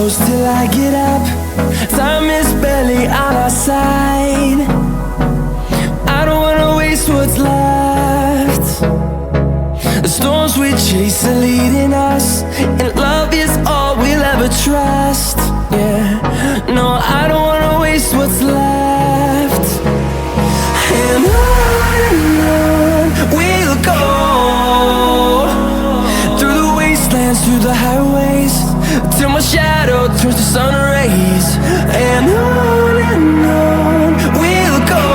close till I get up. Time is barely on our side. I don't wanna waste what's left. The storms we chase are leading us, and love is all we'll ever trust. Yeah, no, I don't wanna waste what's left. And on we'll go, through the wastelands, through the highways, till my shadow turns to sun rays. And on we'll go,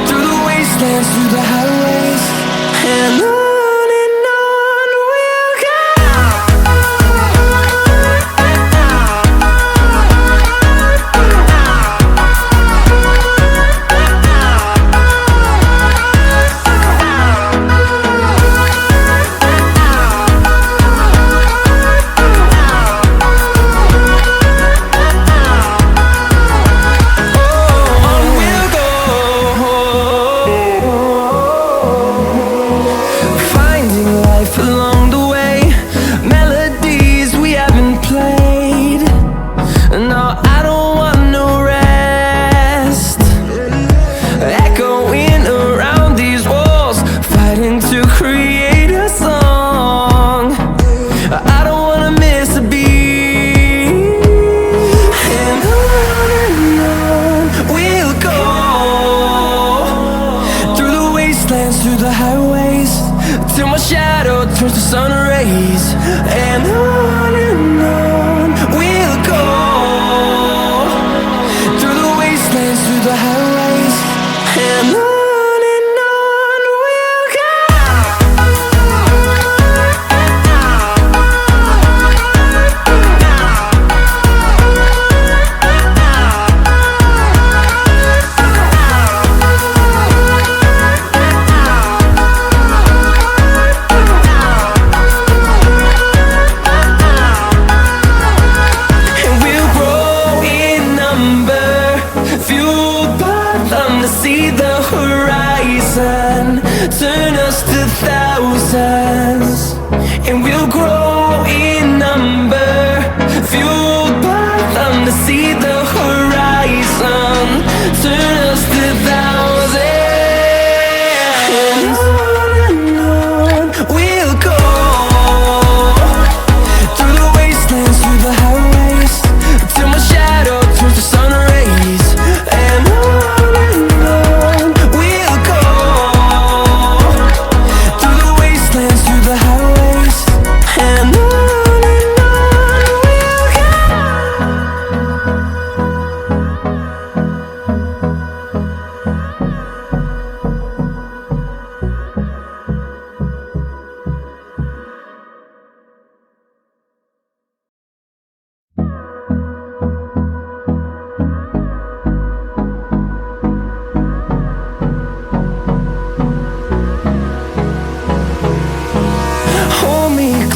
through the wastelands, through the highways, and on. Through the highways, till my shadow turns to sun rays. And on we'll go, through the wastelands, through the highways, and on. See the horizon turn us to thousands, and we'll grow in number, fueled by them. To see the horizon turn us to thousands, and on we'll go, through the wastelands, through the highways, till my shadow turns to sun rays. And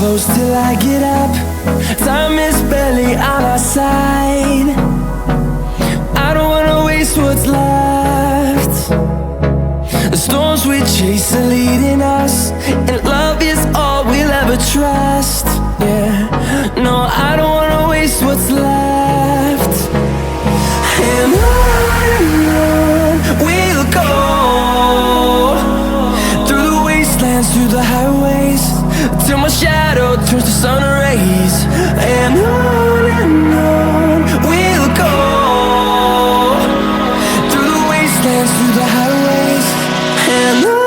close till I get up. Time is barely on our side. I don't wanna waste what's left. The storms we chase are leading us, and love is all we'll ever trust. Yeah, no, I don't wanna waste what's left. And on we'll go, through the wastelands, through the highways, till my shadow turns to sun rays. And on we'll go, through the wastelands, through the highways, and on.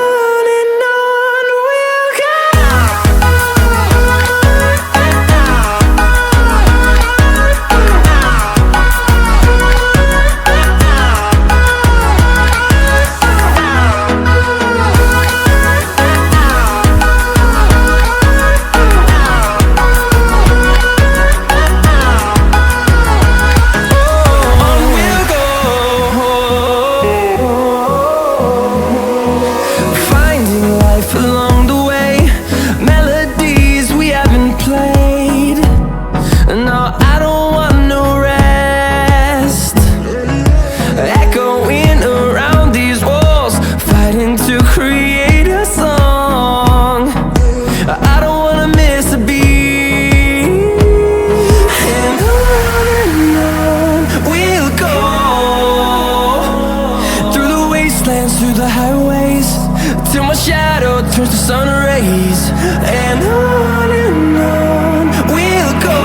sun rays. And on we'll go,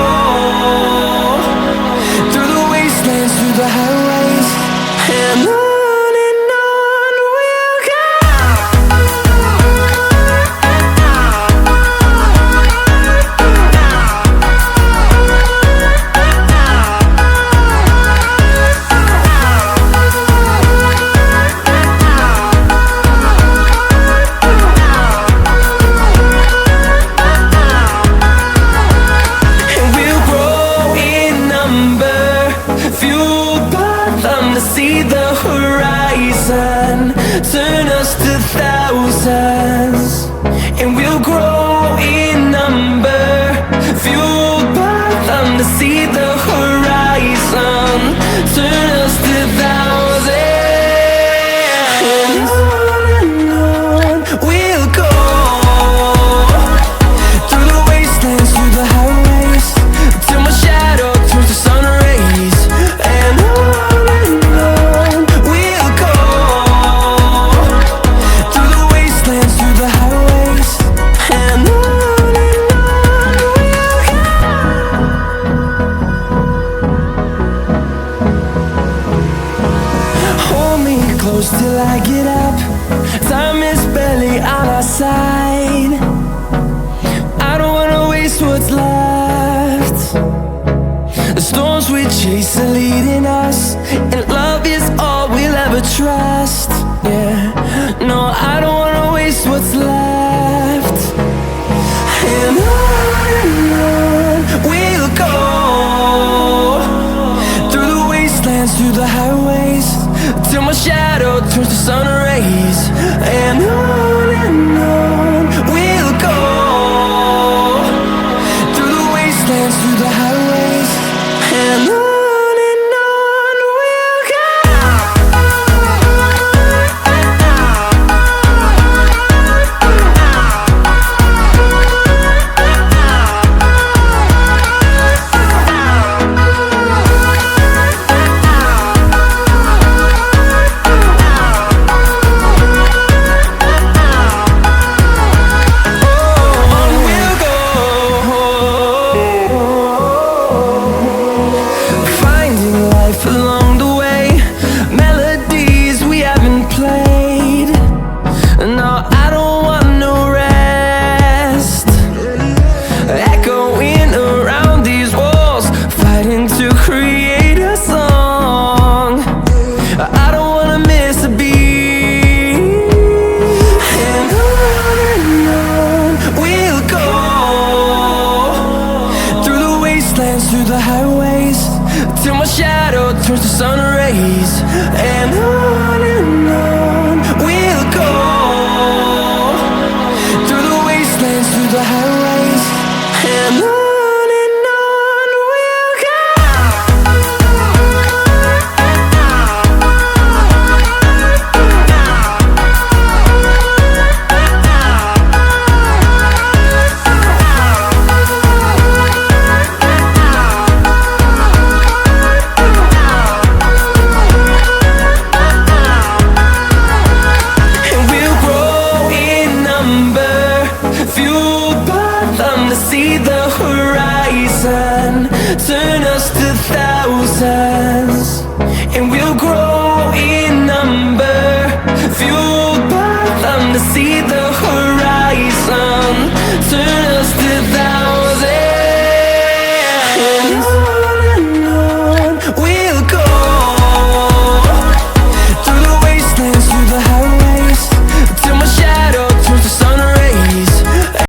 through the wastelands, through the highways. And on we'll go. See the horizon, turn us to thousands, and we'll grow in number, fueled by them to see the horizon, turn us to thousands, and on we'll go, through the wastelands, through the highways, till my shadow turns to sun rays. And close till I get up, time is barely on our side. I don't wanna waste what's left. The storms we chase are leading us, and love is all we'll ever trust. Yeah, no, I don't wanna waste what's left. And on we'll go, through the wastelands, through the highways, till my shadow turns to sun rays. And on we'll go, through the wastelands, through the highways. And on we'll go. Along the way, melodies we haven't played. No, I don't want no rest, echoing around these walls, fighting to create a song. I don't wanna miss a beat. And on we'll go, through the wastelands, through the highways, till my shadow turns to sun rays. And on we'll go, through the wastelands, through the highways. And on we'll go. Fueled by them to see the horizon, turn us to thousands.